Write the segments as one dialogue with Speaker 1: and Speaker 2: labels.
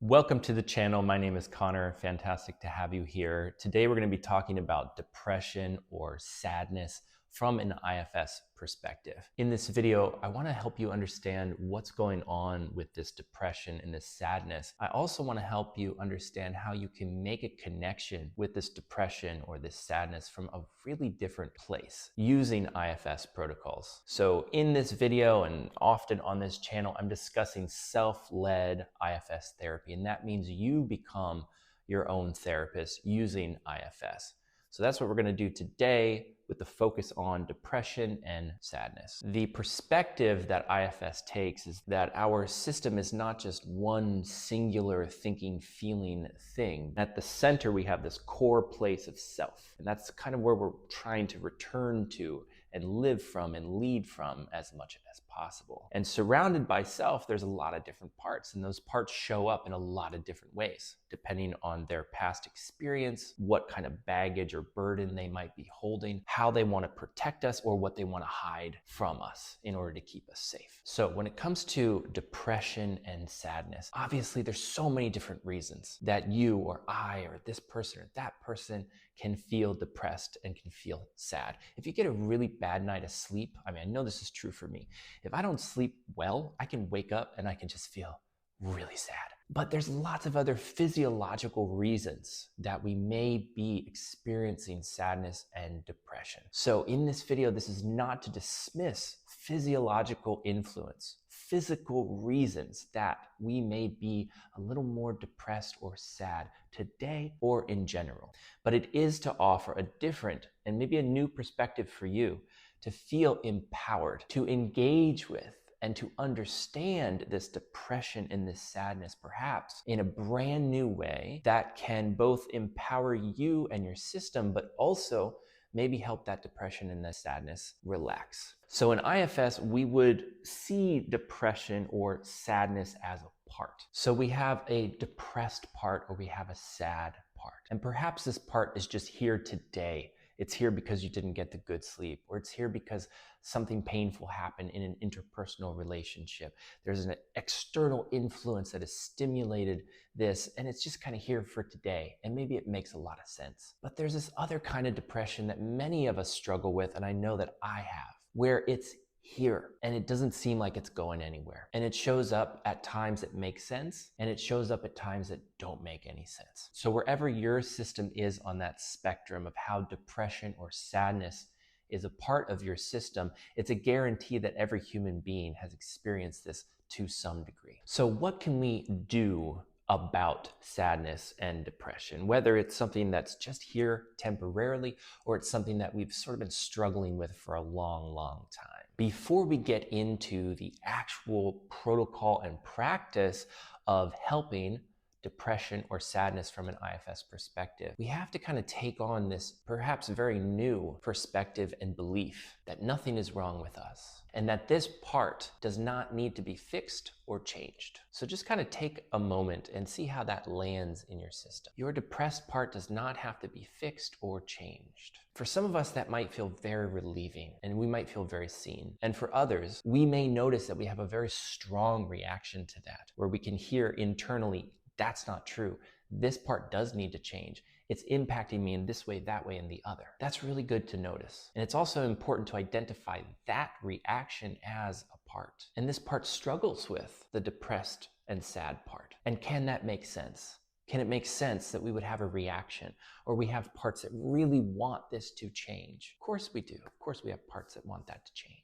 Speaker 1: Welcome to the channel. My name is Conor. Fantastic to have you here. Today we're going to be talking about depression or sadness from an IFS perspective. In this video, I want to help you understand what's going on with this depression and this sadness. I also want to help you understand how you can make a connection with this depression or this sadness from a really different place using IFS protocols. So in this video and often on this channel, I'm discussing self-led IFS therapy, and that means you become your own therapist using IFS. So that's what we're going to do today with the focus on depression and sadness. The perspective that IFS takes is that our system is not just one singular thinking, feeling thing. At the center, we have this core place of self. And that's kind of where we're trying to return to and live from and lead from as much as possible. And surrounded by self, there's a lot of different parts, and those parts show up in a lot of different ways, depending on their past experience, what kind of baggage or burden they might be holding, how they want to protect us, or what they want to hide from us in order to keep us safe. So when it comes to depression and sadness, obviously there's so many different reasons that you or I or this person or that person can feel depressed and can feel sad. If you get a really bad night of sleep, I know this is true for me. If I don't sleep well, I can wake up and I can just feel really sad. But there's lots of other physiological reasons that we may be experiencing sadness and depression. So in this video, this is not to dismiss physiological influence, physical reasons that we may be a little more depressed or sad today or in general. But it is to offer a different and maybe a new perspective for you to feel empowered, to engage with, and to understand this depression and this sadness perhaps in a brand new way that can both empower you and your system, but also maybe help that depression and the sadness relax. So in IFS, we would see depression or sadness as a part. So we have a depressed part or we have a sad part. And perhaps this part is just here today. It's here because you didn't get the good sleep, or it's here because something painful happened in an interpersonal relationship. There's an external influence that has stimulated this, and it's just kind of here for today. And maybe it makes a lot of sense. But there's this other kind of depression that many of us struggle with, and I know that I have, where it's here and it doesn't seem like it's going anywhere. And it shows up at times that make sense, and it shows up at times that don't make any sense. So wherever your system is on that spectrum of how depression or sadness is a part of your system, it's a guarantee that every human being has experienced this to some degree. So what can we do about sadness and depression, whether it's something that's just here temporarily or it's something that we've sort of been struggling with for a long, long time? Before we get into the actual protocol and practice of helping depression or sadness from an IFS perspective, we have to kind of take on this perhaps very new perspective and belief that nothing is wrong with us and that this part does not need to be fixed or changed. So just kind of take a moment and see how that lands in your system. Your depressed part does not have to be fixed or changed. For some of us, that might feel very relieving and we might feel very seen. And for others, we may notice that we have a very strong reaction to that, where we can hear internally, that's not true. This part does need to change. It's impacting me in this way, that way, and the other. That's really good to notice. And it's also important to identify that reaction as a part. And this part struggles with the depressed and sad part. And can that make sense? Can it make sense that we would have a reaction, or we have parts that really want this to change? Of course we do. Of course we have parts that want that to change.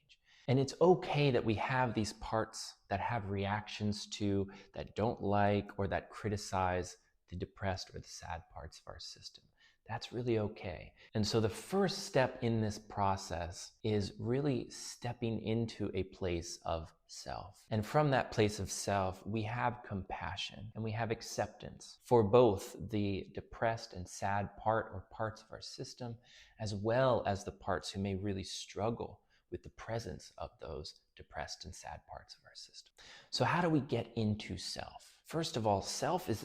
Speaker 1: And it's okay that we have these parts that have reactions to, that don't like, or that criticize the depressed or the sad parts of our system. That's really okay. And so the first step in this process is really stepping into a place of self. And from that place of self, we have compassion and we have acceptance for both the depressed and sad part or parts of our system, as well as the parts who may really struggle with the presence of those depressed and sad parts of our system. So how do we get into self? First of all, self is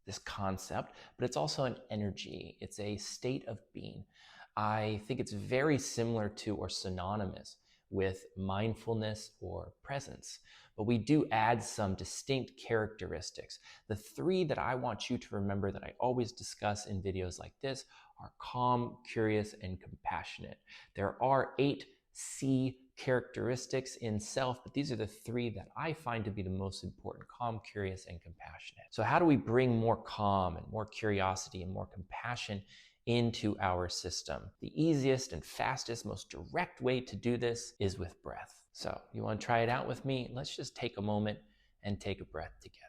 Speaker 1: this concept, but it's also an energy. It's a state of being. I think it's very similar to or synonymous with mindfulness or presence. but we do add some distinct characteristics. The three that I want you to remember that I always discuss in videos like this are calm, curious, and compassionate. There are 8 C characteristics in self, but these are the 3 that I find to be the most important: calm, curious, and compassionate. So how do we bring more calm and more curiosity and more compassion into our system? The easiest and fastest, most direct way to do this is with breath. So you want to try it out with me? Let's just take a moment and take a breath together.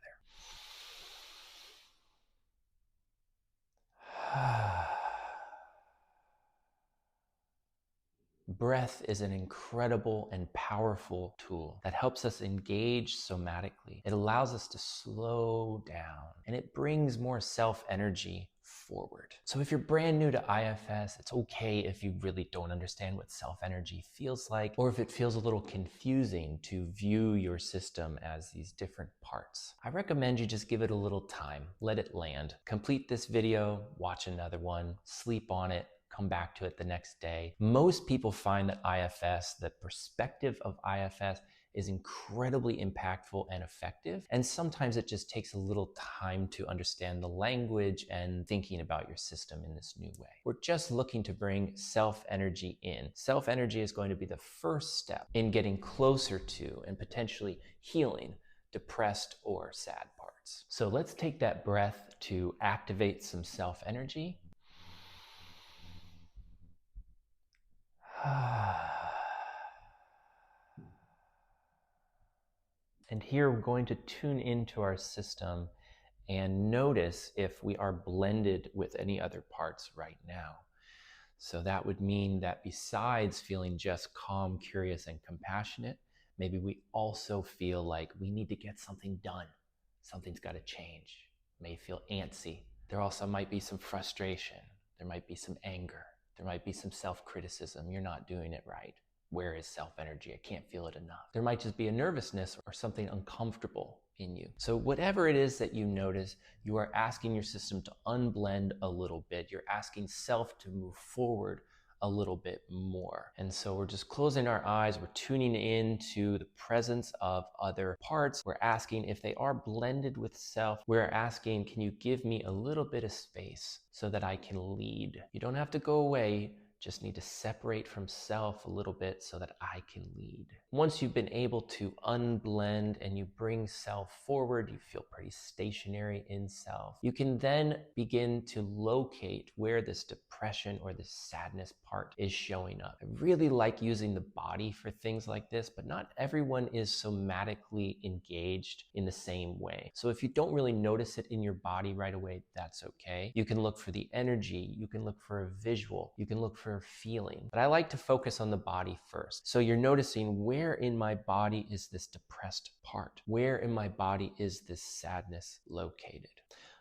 Speaker 1: Breath is an incredible and powerful tool that helps us engage somatically. It allows us to slow down, and it brings more self-energy forward. So if you're brand new to IFS, it's okay if you really don't understand what self-energy feels like, or if it feels a little confusing to view your system as these different parts. I recommend you just give it a little time, let it land. Complete this video, watch another one, sleep on it, come back to it the next day. Most people find that IFS, the perspective of IFS, is incredibly impactful and effective. And sometimes it just takes a little time to understand the language and thinking about your system in this new way. We're just looking to bring self-energy in. Self-energy is going to be the first step in getting closer to and potentially healing depressed or sad parts. So let's take that breath to activate some self-energy. And here we're going to tune into our system and notice if we are blended with any other parts right now. So that would mean that besides feeling just calm, curious, and compassionate, maybe we also feel like we need to get something done. Something's got to change. May feel antsy. There also might be some frustration. There might be some anger. There might be some self-criticism. You're not doing it right. Where is self-energy? I can't feel it enough. There might just be a nervousness or something uncomfortable in you. So whatever it is that you notice, you are asking your system to unblend a little bit. You're asking self to move forward a little bit more. And so we're just closing our eyes. We're tuning into the presence of other parts. We're asking if they are blended with self. We're asking, can you give me a little bit of space so that I can lead? You don't have to go away. Just need to separate from self a little bit so that I can lead. Once you've been able to unblend and you bring self forward, you feel pretty stationary in self. You can then begin to locate where this depression or this sadness part is showing up. I really like using the body for things like this, but not everyone is somatically engaged in the same way. So if you don't really notice it in your body right away, that's okay. You can look for the energy, you can look for a visual, you can look for a feeling. But I like to focus on the body first. So you're noticing, where in my body is this depressed part? Where in my body is this sadness located?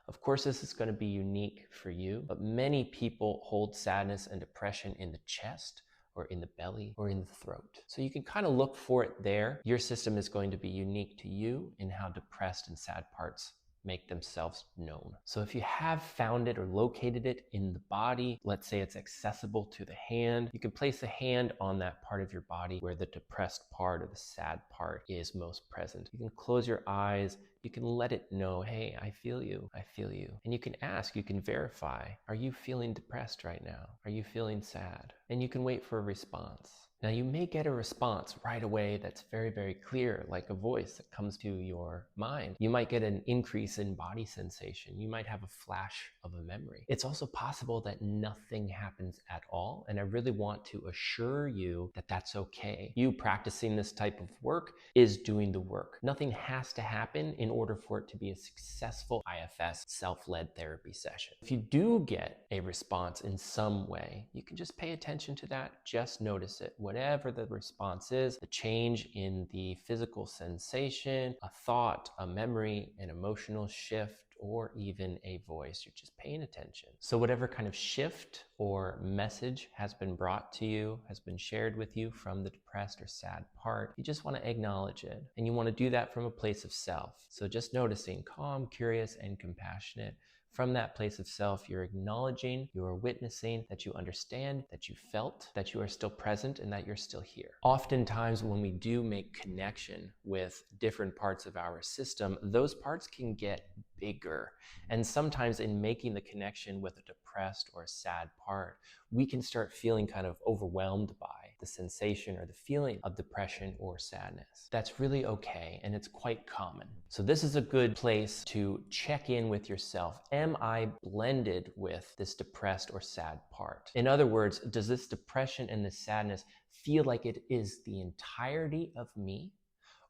Speaker 1: Of course, this is going to be unique for you, but many people hold sadness and depression in the chest, or in the belly, or in the throat. So you can kind of look for it there. Your system is going to be unique to you in how depressed and sad parts make themselves known. So if you have found it or located it in the body, let's say it's accessible to the hand, you can place a hand on that part of your body where the depressed part or the sad part is most present. You can close your eyes. You can let it know, hey, I feel you. I feel you. And you can ask, you can verify, are you feeling depressed right now? Are you feeling sad? And you can wait for a response. Now you may get a response right away that's very, very clear, like a voice that comes to your mind. You might get an increase in body sensation. You might have a flash of a memory. It's also possible that nothing happens at all. And I really want to assure you that that's okay. You practicing this type of work is doing the work. Nothing has to happen in order for it to be a successful IFS self-led therapy session. If you do get a response in some way, you can just pay attention to that. Just notice it. Whatever the response is, the change in the physical sensation, a thought, a memory, an emotional shift, or even a voice, you're just paying attention. So whatever kind of shift or message has been brought to you, has been shared with you from the depressed or sad part, you just want to acknowledge it. And you want to do that from a place of self. So just noticing, calm, curious, and compassionate From that place of self, you're acknowledging, you are witnessing that you understand, that you felt, that you are still present, and that you're still here. Oftentimes, when we do make connection with different parts of our system, those parts can get bigger. And sometimes in making the connection with a depressed or a sad part, we can start feeling kind of overwhelmed by the sensation or the feeling of depression or sadness. That's really okay, and it's quite common. So this is a good place to check in with yourself. Am I blended with this depressed or sad part? In other words, does this depression and this sadness feel like it is the entirety of me?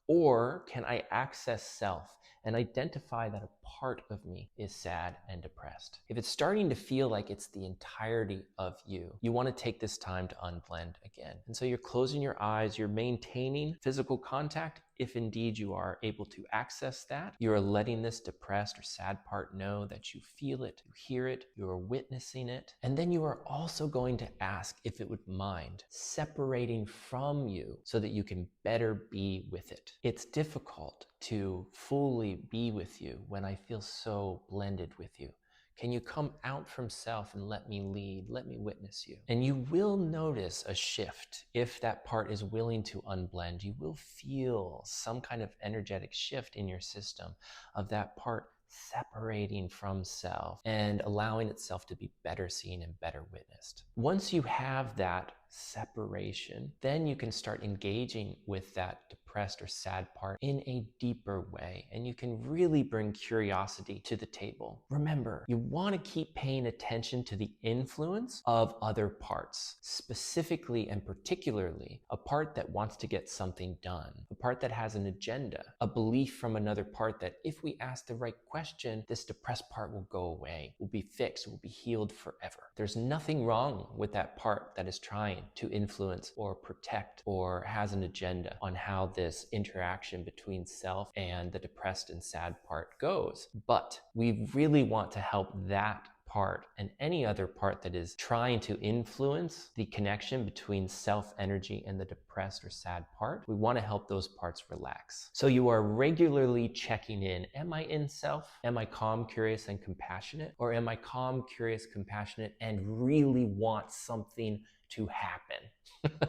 Speaker 1: Or can I access self and identify that a part of me is sad and depressed? If it's starting to feel like it's the entirety of you, you want to take this time to unblend again. And so you're closing your eyes, you're maintaining physical contact. If indeed you are able to access that, you're letting this depressed or sad part know that you feel it, you hear it, you're witnessing it. And then you are also going to ask if it would mind separating from you so that you can better be with it. It's difficult to fully be with you when I feel so blended with you. Can you come out from self and let me lead, let me witness you? And you will notice a shift. If that part is willing to unblend, you will feel some kind of energetic shift in your system of that part separating from self and allowing itself to be better seen and better witnessed. Once you have that separation, then you can start engaging with that depressed or sad part in a deeper way, and you can really bring curiosity to the table. Remember, you want to keep paying attention to the influence of other parts, specifically and particularly a part that wants to get something done, a part that has an agenda, a belief from another part that if we ask the right question, this depressed part will go away, will be fixed, will be healed forever. There's nothing wrong with that part that is trying to influence or protect or has an agenda on how this interaction between self and the depressed and sad part goes. But we really want to help that part and any other part that is trying to influence the connection between self energy and the depressed or sad part. We want to help those parts relax. So you are regularly checking in. Am I in self? Am I calm, curious, and compassionate? Or am I calm, curious, compassionate, and really want something to happen?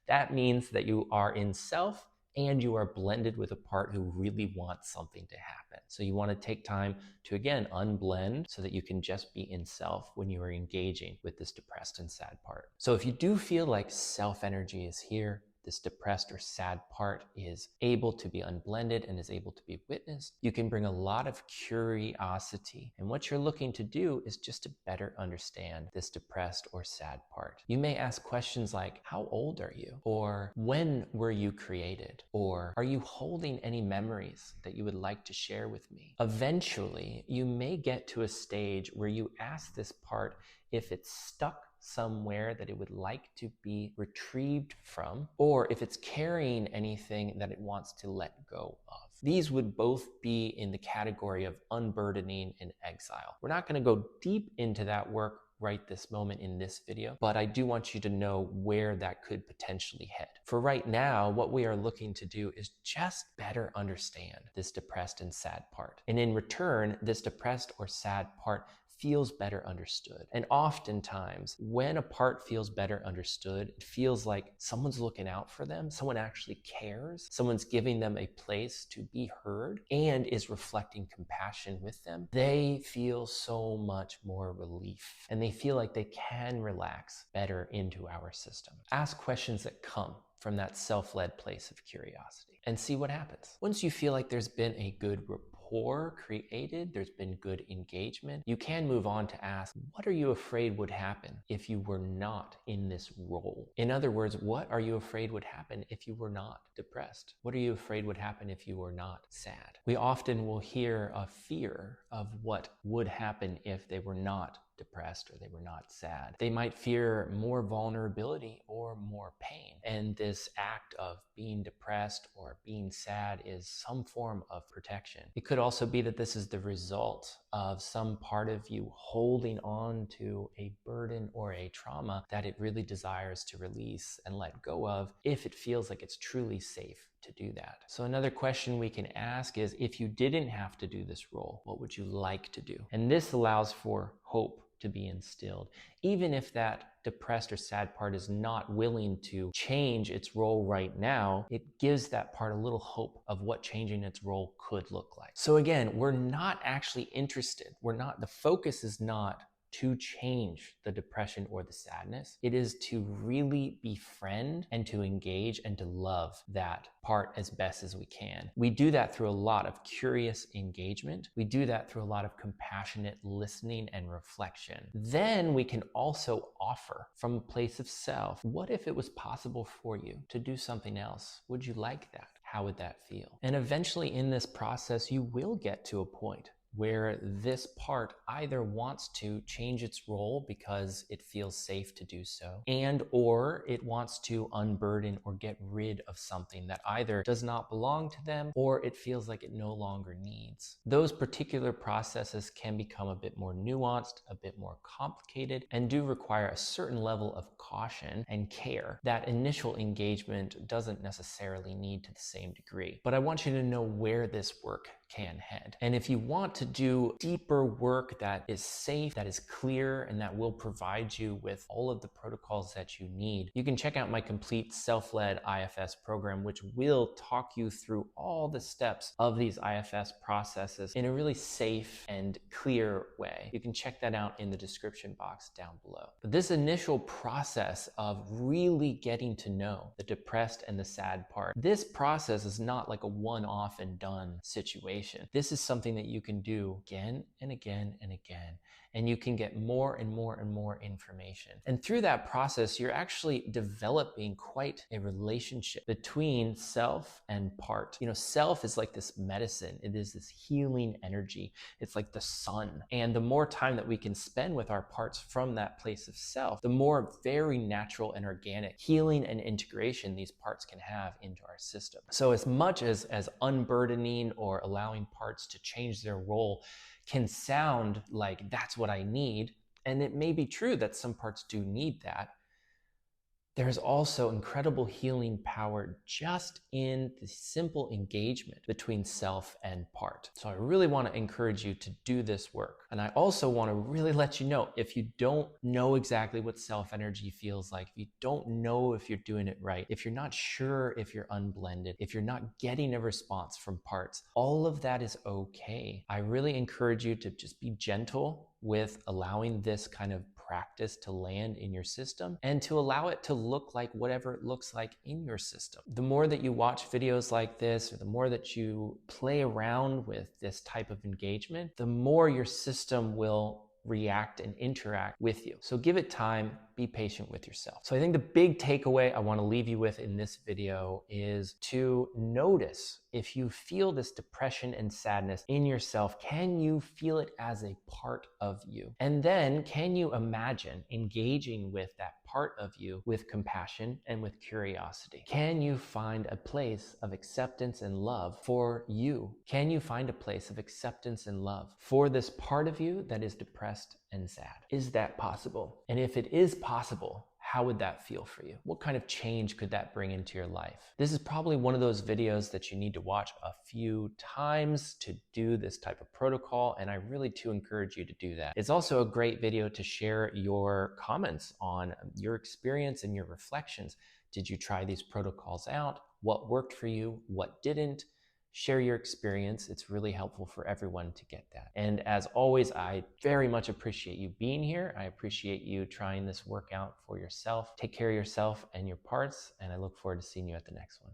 Speaker 1: That means that you are in self and you are blended with a part who really wants something to happen. So you want to take time to, again, unblend so that you can just be in self when you are engaging with this depressed and sad part. So if you do feel like self energy is here, this depressed or sad part is able to be unblended and is able to be witnessed, you can bring a lot of curiosity. And what you're looking to do is just to better understand this depressed or sad part. You may ask questions like, how old are you? Or when were you created? Or are you holding any memories that you would like to share with me? Eventually, you may get to a stage where you ask this part if it's stuck somewhere that it would like to be retrieved from, or if it's carrying anything that it wants to let go of. These would both be in the category of unburdening and exile. We're not going to go deep into that work right this moment in this video, but I do want you to know where that could potentially head. For right now, what we are looking to do is just better understand this depressed and sad part. And in return, this depressed or sad part feels better understood. And oftentimes, when a part feels better understood, it feels like someone's looking out for them, someone actually cares, someone's giving them a place to be heard and is reflecting compassion with them. They feel so much more relief and they feel like they can relax better into our system. Ask questions that come from that self-led place of curiosity and see what happens. Once you feel like there's been a good rapport created, there's been good engagement, you can move on to ask, what are you afraid would happen if you were not in this role? In other words, what are you afraid would happen if you were not depressed? What are you afraid would happen if you were not sad? We often will hear a fear of what would happen if they were not depressed or they were not sad. They might fear more vulnerability or more pain. And this act of being depressed or being sad is some form of protection. It could also be that this is the result of some part of you holding on to a burden or a trauma that it really desires to release and let go of if it feels like it's truly safe to do that. So another question we can ask is, if you didn't have to do this role, what would you like to do? And this allows for hope to be instilled, even if that depressed or sad part is not willing to change its role right now. It gives that part a little hope of what changing its role could look like. So again, we're not actually interested. The focus is not to change the depression or the sadness. It is to really befriend and to engage and to love that part as best as we can. We do that through a lot of curious engagement. We do that through a lot of compassionate listening and reflection. Then we can also offer from a place of self. What if it was possible for you to do something else? Would you like that? How would that feel? And eventually in this process, you will get to a point where this part either wants to change its role because it feels safe to do so, and or it wants to unburden or get rid of something that either does not belong to them or it feels like it no longer needs. Those particular processes can become a bit more nuanced, a bit more complicated, and do require a certain level of caution and care that initial engagement doesn't necessarily need to the same degree. But I want you to know where this work can head. And if you want to do deeper work that is safe, that is clear, and that will provide you with all of the protocols that you need, you can check out my complete self-led IFS program, which will talk you through all the steps of these IFS processes in a really safe and clear way. You can check that out in the description box down below. But this initial process of really getting to know the depressed and the sad part, this process is not like a one-off and done situation. This is something that you can do again and again and again, and you can get more and more and more information. And through that process, you're actually developing quite a relationship between self and part. You know, self is like this medicine. It is this healing energy. It's like the sun. And the more time that we can spend with our parts from that place of self, the more very natural and organic healing and integration these parts can have into our system. So as much as unburdening or allowing parts to change their role can sound like that's what I need, and it may be true that some parts do need that, there's also incredible healing power just in the simple engagement between self and part. So I really want to encourage you to do this work. And I also want to really let you know, if you don't know exactly what self-energy feels like, if you don't know if you're doing it right, if you're not sure if you're unblended, if you're not getting a response from parts, all of that is okay. I really encourage you to just be gentle with allowing this kind of practice to land in your system and to allow it to look like whatever it looks like in your system. The more that you watch videos like this, or the more that you play around with this type of engagement, the more your system will react and interact with you. So give it time, be patient with yourself. So I think the big takeaway I want to leave you with in this video is to notice if you feel this depression and sadness in yourself, can you feel it as a part of you? And then can you imagine engaging with that part of you with compassion and with curiosity? Can you find a place of acceptance and love for you? Can you find a place of acceptance and love for this part of you that is depressed and sad? Is that possible? And if it is possible, how would that feel for you? What kind of change could that bring into your life? This is probably one of those videos that you need to watch a few times to do this type of protocol, and I really do encourage you to do that. It's also a great video to share your comments on your experience and your reflections. Did you try these protocols out? What worked for you? What didn't? Share your experience. It's really helpful for everyone to get that. And as always, I very much appreciate you being here. I appreciate you trying this workout for yourself. Take care of yourself and your parts, and I look forward to seeing you at the next one.